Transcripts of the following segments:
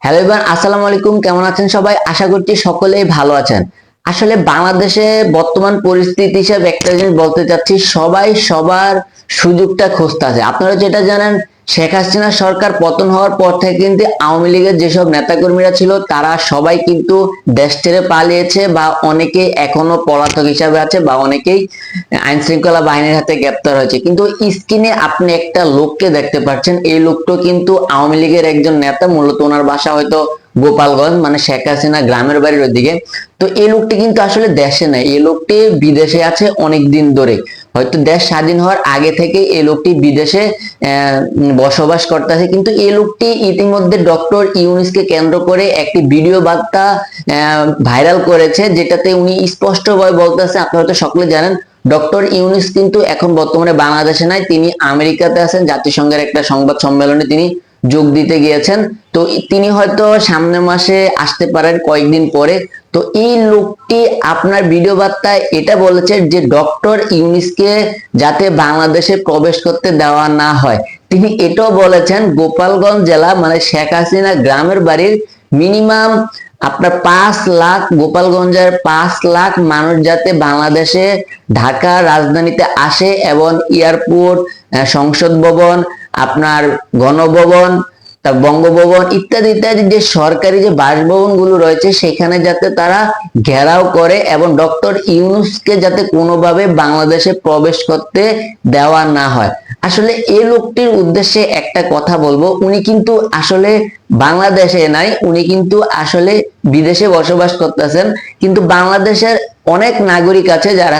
Hello everyone, আসসালামু আলাইকুম। কেমন আছেন সবাই? আশা করছি সকলেই ভালো আছেন। আসলে বাংলাদেশে বর্তমান পরিস্থিতি হিসেবে একটা জিনিস বলতে চাচ্ছি, সবাই সবার সুযোগটা খুঁজতেছে। আপনারা যেটা জানেন, শেখ হাসিনা সরকার পতন হওয়ার পর থেকে কিন্তু আওয়ামী লীগের যেসব নেতাকর্মীরা ছিল তারা সবাই কিন্তু দেশ ছেড়ে পালিয়েছে, বা অনেকেই এখনো পলাতক হিসাবে আছে, বা অনেকেই আইন শৃঙ্খলা বাহিনীর হাতে গ্রেপ্তার হয়েছে। কিন্তু স্ক্রিনে আপনি একটা লোককে দেখতে পাচ্ছেন, এই লোকটা কিন্তু আওয়ামী লীগের একজন নেতা। মূলত ওনার বাসা হয়তো গোপালগঞ্জ, মানে শেখ হাসিনা গ্রামের বাড়ির ওইদিকে। তো এই লোকটি কিন্তু আসলে দেশে নাই, এই লোকটি বিদেশে আছে অনেক দিন ধরে। হয়তো দেশ স্বাধীন হওয়ার আগে থেকে এই লোকটি বিদেশে বসবাস করতেছে। কিন্তু এই লোকটি ইতিমধ্যে ডক্টর ইউনূসকে কেন্দ্র করে একটি ভিডিও বার্তা ভাইরাল করেছে, যেটাতে উনি স্পষ্টভাবে বলতেছে, আপনারা হয়তো সকলে জানেন, ডক্টর ইউনূস কিন্তু এখন বর্তমানে বাংলাদেশে নাই, তিনি আমেরিকাতে আছেন। জাতিসংঘের একটা সংবাদ সম্মেলনে তিনি যোগ দিতে গিয়েছেন। তো তিনি হয়তো সামনের মাসে আসতে পারেন, কয়েকদিন পরে। তো এই লোকটি আপনার ভিডিও বার্তায় এটা বলেছে যে ডক্টর ইউনূসকে যাতে বাংলাদেশে প্রবেশ করতে দেওয়া না হয়। তিনি এটাও বলেছেন গোপালগঞ্জ জেলা, মানে শেখ হাসিনা গ্রামের বাড়ির মিনিমাম আপনার 5 লাখ, গোপালগঞ্জের 5 লাখ মানুষ যাতে বাংলাদেশে ঢাকা রাজধানীতে আসে, এবং এয়ারপোর্ট, সংসদ ভবন, আপনার গণভবন, তার বঙ্গভবন ইত্যাদি ইত্যাদি যে সরকারি যে বাসভবন গুলো রয়েছে সেখানে যাতে তারা ঘেরাও করে, এবং ডক্টর ইউনূসকে যাতে কোনোভাবে বাংলাদেশে প্রবেশ করতে দেওয়া না হয়। আসলে এই লোকটির উদ্দেশ্যে একটা কথা বলবো, উনি কিন্তু আসলে বাংলাদেশে নাই, উনি কিন্তু আসলে বিদেশে বসবাস করতেছেন। কিন্তু বাংলাদেশের অনেক নাগরিক আছে যারা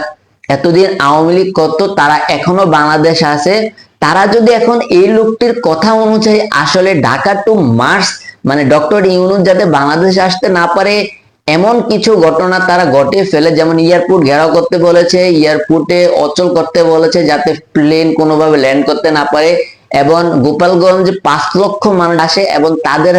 এতদিন আওয়ামী লীগ করতো, তারা এখনো বাংলাদেশে আছে। তারা যদি এখন এই লোকটির কথা অনুযায়ী আসলে ঢাকা টু মার্চ, মানে ডক্টর ইউনূস যাতে বাংলাদেশে আসতে না পারে এমন কিছু ঘটনা তারা ঘটিয়ে ফেলে, যেমন এয়ারপোর্ট ঘেরাও করতে বলেছে, এয়ারপোর্টে অচল করতে বলেছে যাতে প্লেন কোনোভাবে ল্যান্ড করতে না পারে, এবং গোপালগঞ্জ 5 লক্ষ মানুষ আসে এবং তাদের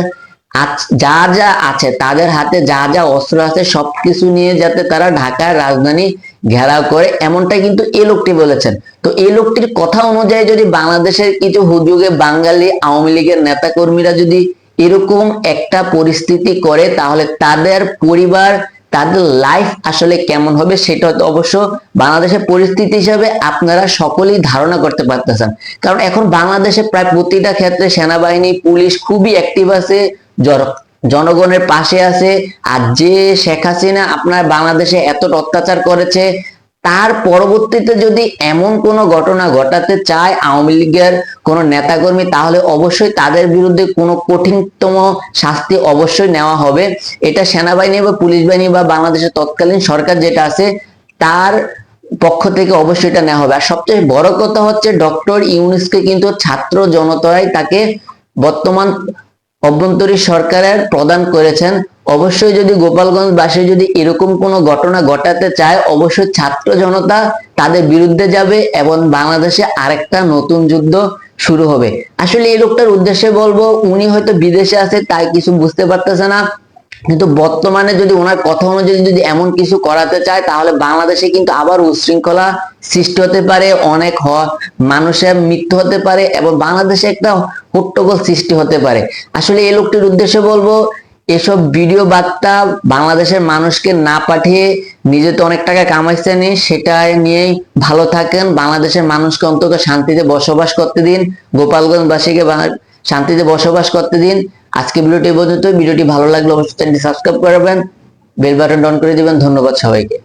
যা যা আছে, তাদের হাতে যা যা অস্ত্র আছে সবকিছু নিয়ে যাতে তারা ঢাকার রাজধানী ঘেরাও করে, এমনটাই কিন্তু এই লোকটি বলেছেন। তো এই লোকটির কথা অনুযায়ী যদি বাংলাদেশের কিছু হুজুগে বাঙালি আওয়ামী লীগের নেতা কর্মীরা যদি এরকম একটা পরিস্থিতি করে, তাহলে তাদের পরিবার, তাদের লাইফ আসলে কেমন হবে সেটা তো অবশ্য বাংলাদেশের পরিস্থিতি হিসাবে আপনারা সকলেই ধারণা করতে পারতেছেন। কারণ এখন বাংলাদেশে প্রায় প্রতিটা ক্ষেত্রে সেনাবাহিনী, পুলিশ খুবই অ্যাক্টিভ আছে, জনগণের পাশে আছে। আর যে শেখ হাসিনা আপনার বাংলাদেশে এত অত্যাচার করেছে, তার পরবর্তীতে যদি এমন কোনো ঘটনা ঘটাতে চায় আওয়ামী লীগের কোনো নেতাকর্মী, তাহলে অবশ্যই তাদের বিরুদ্ধে কোনো কঠিনতম শাস্তি অবশ্যই নেওয়া হবে। এটা সেনাবাহিনী বা পুলিশ বাহিনী বা বাংলাদেশের তৎকালীন সরকার যেটা আছে তার পক্ষ থেকে অবশ্যই এটা নেওয়া হবে। আর সবচেয়ে বড় কথা হচ্ছে, ডক্টর ইউনূসকে কিন্তু ছাত্র জনতাই তাকে বর্তমান অভ্যন্তরীণ সরকারের প্রদান করেছেন। অবশ্যই যদি গোপালগঞ্জবাসী যদি এরকম কোনো ঘটনা ঘটাতে চায়, অবশ্যই ছাত্র জনতা তাদের বিরুদ্ধে যাবে এবং বাংলাদেশে আরেকটা নতুন যুদ্ধ শুরু হবে। আসলে এই লোকটার উদ্দেশ্যে বলবো, উনি হয়তো বিদেশে আছে তাই কিছু বুঝতে পারতেছে না, কিন্তু বর্তমানে যদি ওনার কথা অনুযায়ী যদি এমন কিছু করাতে চায়, তাহলে বাংলাদেশে কিন্তু আবার উচ্ছৃঙ্খলা সৃষ্টি হতে পারে, অনেক মানুষের মৃত্যু হতে পারে, এবং বাংলাদেশে একটা হট্টগোল সৃষ্টি হতে পারে। আসলে এই লোকটির উদ্দেশ্যে বলবো, এসব ভিডিও বার্তা বাংলাদেশের মানুষকে না পাঠিয়ে, নিজে তো অনেক টাকা কামাইছেন, সেটা নিয়েই ভালো থাকেন। বাংলাদেশের মানুষকে অন্তত শান্তিতে বসবাস করতে দিন, গোপালগঞ্জবাসীকে শান্তিতে বসবাস করতে দিন। আজকে ভিডিওটি এই পর্যন্ত। ভিডিওটি ভালো লাগলে অবশ্যই চ্যানেলটি সাবস্ক্রাইব করবেন, বেল বাটন অন করে দিবেন। ধন্যবাদ সবাইকে।